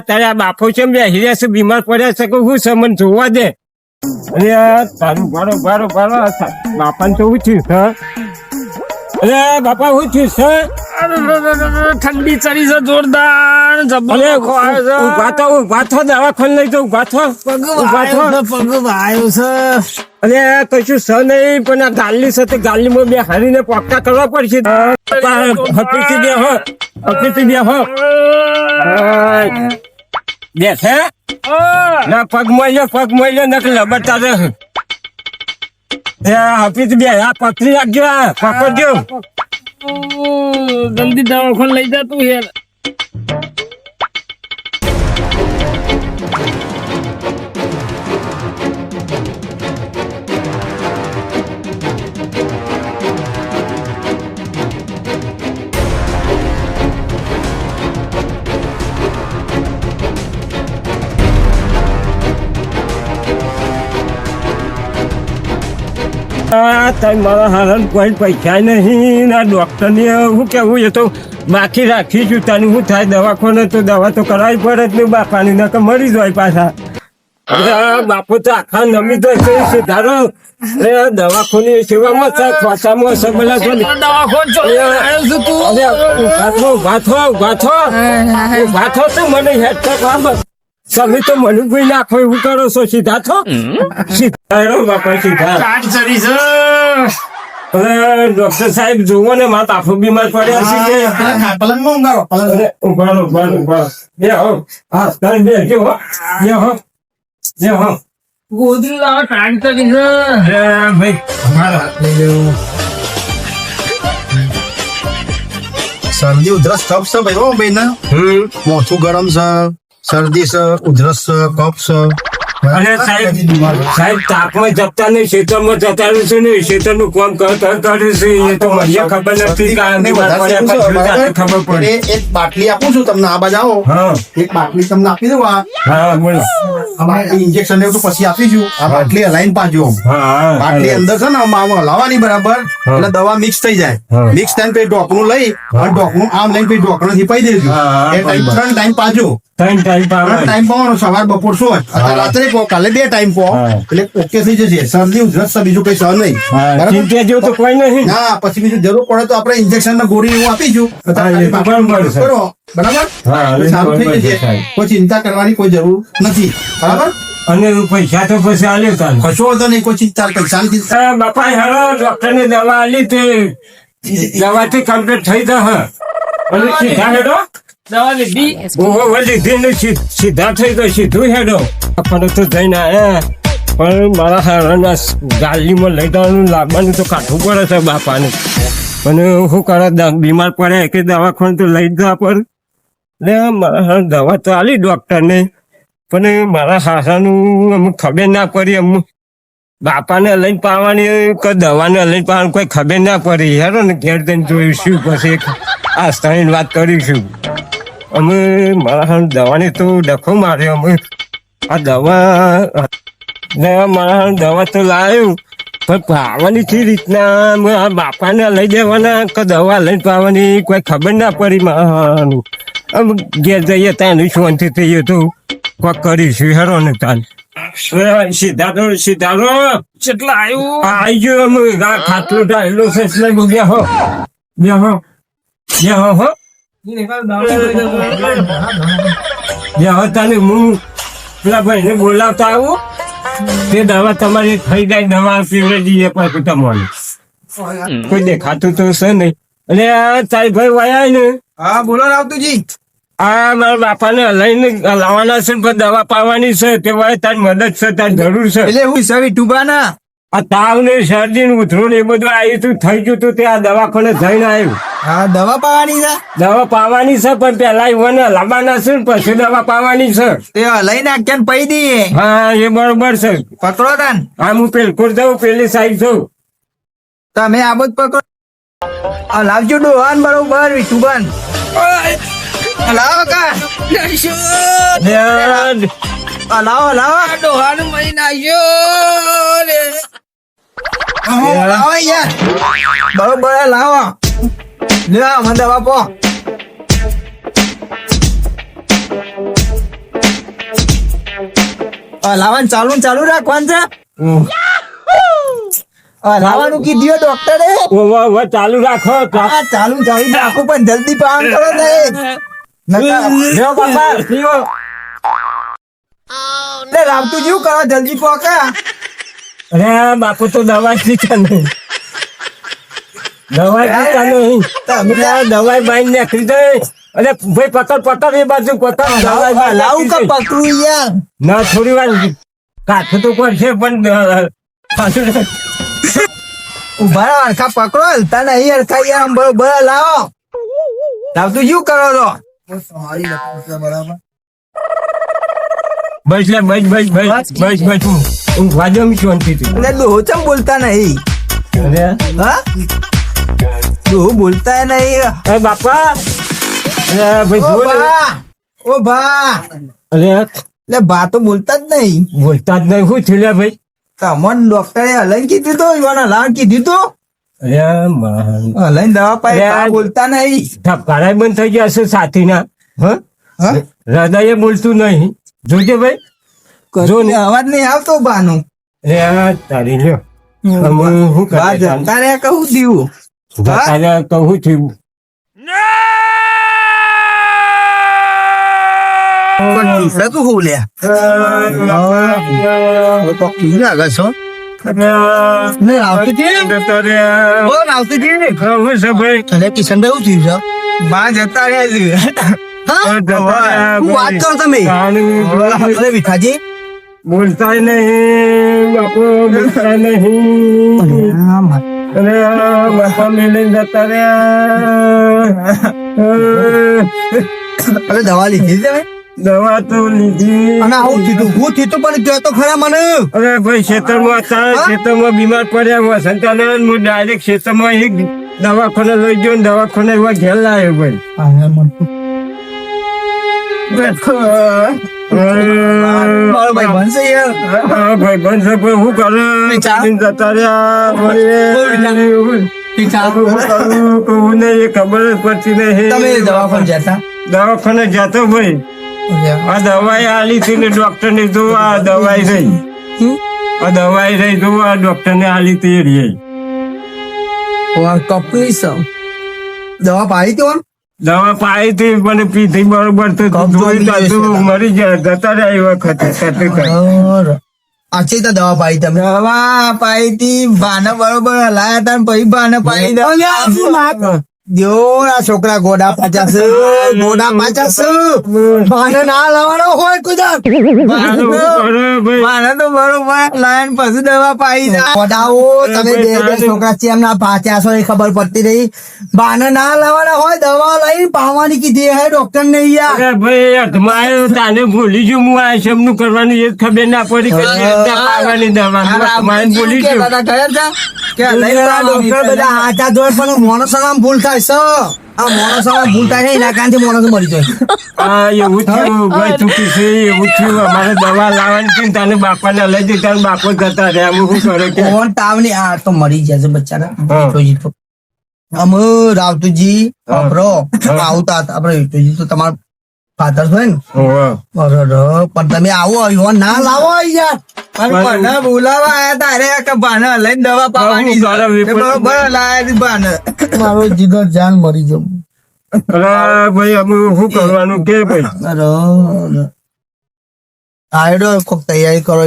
તારે આ બાપો છે બેસી રહ્યા છે, બીમાર પડ્યા છે કે હું છે મને જોવા દે. અરે તારું બારો બાપાને તો શું થયું છે? અરે બાપા શું થયું છે? ઠંડી ચડી છે જોરદાર. ઉભા થો દવાખાને લઈ જાઉં. ઉભા થો. પગ આવ્યો છે. અરે કશું છે નહીં, પણ આ ગાલી છે તે ગાલીમાં બે હરીને પોકતા કરવા પડશે. હકીથી બે હો, હકીથી બે હો. બેસે ના પગ મળ્યો નક લબડતા રહે. હકીથી બે આ પકડી રાખજો, પકડજો. જલ્દી દવાખાને લઈ જા તું યાર. મારા હારણ કોઈ પૈસા નહીં. ના ડોક્ટર ને હું કેવું એ તો બાકી રાખી છું. તને શું થાય દવાખાને તો દવા તો કરાવી પડે જ નહીં બાપાની, નકર મરી જાય પાછા. બાપુ તો આખા નમી તો સુધારો દવાખાની સેવામાં છે, ખોસામાં છે બધા. ઉભા થો તો મને હેડ તો તમે તો મને કોઈ નાખો એવું કરો છો. સીધા થો, સીધા બાપા સીધા. ડોક્ટર સાહેબ જોવો ને મારા બાપુ બીમાર પડ્યા છે. ગોદરું લાવો, ટાઈમ ચડી છે. ભાઈ શરદી ઉધરસ કફ છે ભાઈ. ભાઈ ને મોથું ગરમ છે, શરદી છે, ઉધરસ છે, કફ છે. અને સાહેબ તાપમાં જપતા નહીં, ખેતરમાં જતા રહીશું ને, ખેતરનું કામ કર્યું છે એ તો મને ખબર નથી. ખબર પડે. એક બાટલી આપું છું તમને, આ બાજુ આવો. એક બાટલી તમને આપી દઉં. હા બોલો. ઇન્જેક્શન એવું તો પછી આપીશું. આ બાટલી હલાઈને પાજો. બાટલી અંદર છે ને આમ હલાવવાની બરાબર, એટલે દવા મિક્સ થઈ જાય. મિક્સ થઈને પછી ઢોકણું લઈ અને ઢોકણું આમ લઈને પછી ઢોકણું થી પાઈ દેજો. એ ટાઈમ 3 ટાઈમ પાજો. 3 ટાઈમ પાવાનો, સવાર બપોર સો રાત્રે પો, કાલે 2 ટાઈમ પો, એટલે ઓકે થઈ જશે. શરદી ઉધરસ બીજું કઈ સહ નહીં. ચિંતા જેવું તો કોઈ નહીં. ના પછી બીજું જરૂર પડે તો આપણે ઇન્જેક્શન ના ગોળી એવું આપીશું. કરો બરાબર, સારું થઈ જશે. કોઈ ચિંતા કરવાની કોઈ જરૂર નથી. બરાબર. અને પૈસા તો પછી આલ્યો તાન કશો વાંધો નહીં, કોઈ ચિંતા પૈસાની બાપા હેરો ડોક્ટર ને દવા આલી તે દવાથી કમ્પ્લીટ થઈ જશે. અને સીધા હેડો દવા લીધી. લીધી ને સીધા થઈ ગયો, સીધું હેડો. આપણે તો જઈને આયા, પણ મારા હારાના ગાલીમાં લઈ જવાનું લાવવાનું તો કાઢવું પડે છે બાપાને. અને શું કરે બીમાર પડે કે દવાખાને તો લઈ જવા પડે. એટલે મારા દવા તો આલી ડોક્ટરને, પણ મારા હાસાનું અમુક ખબર ના પડી. અમુક બાપાને લઈને પાવાની કે દવાને લઈને પાવાની કોઈ ખબર ના પડી. હેરો ને ઘેર જઈને જોઈશું, પછી આ સ્થળની વાત કરીશું. અમે મારા દવાની તો ડખો માર્યો. અમે આ દવા મારા દવા તો લાવ્યું, પણ પાવાની થી રીતના આ બાપાને લઈ દેવાના કે દવા લઈને પાવાની કોઈ ખબર ના પડી. મારાનું અમે ઘેર જઈએ ત્યાં શાંતિ થઈએ તો કોક કરીશું. હેરો ને તાન સીધા કેટલા આવ્યું? આવી ગયો. અમે ખાટલું ટાળેલું છે એટલે બેહો હો. તને હું પેલા ભાઈને બોલાવતા આવું, તે દવા તમારી થઈ જાય. દવા પીવડે જઈએ પછી તમારે કોઈ દેખાતું તો છે નહીં. અને તારી ભાઈ વાયા ને. હા બોલો રાવતુજી. આ મારા બાપાને લઈને લાવવાના છે, પણ દવા પાવાની છે. તે વાય તારી મદદ છે, તારી જરૂર છે. એટલે હું સવી ટુબાના આ તાવ ને શરદી ને ઉધરું ને એ બધું આવ્યું તું, થઈ ગયું તું. તે આ દવાખાને જઈને આવ્યું. હા દવા પાવાની છે. દવા પાવાની છે, પણ પેલા ઈવન લાવવાના છે ને પછી દવા પાવાની છે. તે લઈને આખ્યાન પૈ દઈએ. હા એ બરોબર છે. પકડો તાન. હા હું પેલકોર જાઉં, પેલી સાઈડ જાઉં. તમે આ બધું પકડો. લાવજો ડોહાન બરોબર વિઠુબાન. લાવો કા લાવો ડોહાનું મહિને આવ્યો રે. લાવો યાર બરોબર લાવો. લે મને દવા પો. લાવવાનું ચાલુ રાખવાનું છે. લાવવાનું કીધું ડોક્ટરે. ચાલુ રાખો હા, ચાલુ રાખો પણ જલ્દી પાન કરો ને. લ્યો બાપા, પીવો. લે રામતું જેવું કરો, જલ્દી પોકા. અરે બાપુ તો દવા પીતા નહીં. દવાઈ બાઈ નાખી દે. અરે ભાઈ પકડ એ બાજુ પકડ. લાવું કે પકડું યાર. ના થોડી વાર કાઠું તો કરશે પણ ઉભા રહો, હરખા પકડો. હલતા નહીં હરખા યાર. આમ બરોબર લાવો. રામતું જેવું કરો તો. બસ લે બસ હું વાજો શાંતિથી. એટલે દોહો ચમ બોલતા નહીં. હા, દોહો બોલતા નહીં. અરે બાપા ભાઈ ઓ ભા, ઓ ભા. અરે એટલે ભા તો બોલતા જ નહીં. બોલતા જ નહીં. શું થયું લે ભાઈ? તમને ડોક્ટરે હલાઈને કીધું તો હલાણ કીધું તો હલાઈને દવા પાઈ. ભા બોલતા નહીં. ઠપકારા બંધ થઈ ગયા છે સાથીના. હા, હૃદય બોલતું નહીં. જોજે ભાઈ. જો ને અવાજ નહીં આવતો બાનું. તારી લ્યો હું ભા જતા રહ્યા કહું દીવું. કહું થયું શું લ્યા તો કી લાગે છો. કિશનભાઈ શું થયું છે? બા જતા રહ્યા. વાત કરો તમે. અરે વિઠાજી બોલતા નહીં બાપુ, બોલતા નહીં. અરે બાપા મેલે જતા રહ્યા. અરે દવા લીધી તમે? દવા તો લીધી. અને આવું થયું હું થયું પણ કહો તો ખરા મને. અરે ભાઈ ખેતરમાં બીમાર પડ્યા સંતાનંદ હું ડાયરેક્ટ ખેતરમાં એક દવાખાને લઈ ગયો. દવાખાને એવા ઘેર લાવ્યો ભાઈ. મારો ભાઈ બનશે યાર. ભાઈ બનશે ભાઈ હું કરે જતા રહ્યા. કહું ને એ ખબર જ પડતી નહીં. તમે દવાખાને જતા? દવાખાને જતો ભાઈ. આ દવાઈ આલી હતી ને ડોક્ટર ને જો આ દવાઈ રહી. આ દવાઈ રહી જો આ ડોક્ટર ને આલી હતી રહી. કપની દવા પાડી હતી? દવા પાઈ હતી પણ પીધી બરોબર તો મરી જાય. જતા રહ્યા એ વખતે. આછી તો દવા પાડી તમે? દવા પાડી હતી. બાને બરોબર હલાયા હતા પછી બાને પાડી દવા. જો આ છોકરા ગોડા પાછા છે. બાને ના લાવવાનો હોય કુદરત. બાને તો બરોબર લાયન પછી દવા પાડી દે. ગોડાઓ તમે બે છોકરા છે એમના પાછા છો એ ખબર પડતી રહી. બાને ના લાવવાના હોય દવા લઈને પાવાની કીધી હે ડોક્ટર ને યાર. ભાઈ અધમાયો તાને ભૂલી ગયું. હું આ શમનું કરવાનું એ ખબર ના પડી. પાવાની દવા ભૂલી ગયું. ડોક્ટર બધા હાથા જોડ પણ માણસો ભૂલ થાય છે. આ માણસો ભૂલ થાય છે એના કારણે માણસો મરી જાય. એવું થયું ભાઈ ચૂકી છે. એવું થયું. અમારે દવા લાવવાની છે તાને બાપાને લઈ જઈ. તારે બાપો જતા રહ્યા. અમે શું કરે કે તાવ ની આ તો મરી જાય છે બચ્ચારા. અમે રાવતુજી આવતા હતા. આપડે વિઠોજી તો તમારા ફાધર હોય ને. પણ તમે આવો ના લાવો યાર. બોલાવા આયા તારે કે બાને લઈને દવા પાવાની બરોબર લાયા બાને. મારો જીગર જાન મરી જવું. અરે ભાઈ અમે શું કરવાનું કે ભાઈ? આયડો કોક તૈયારી કરો.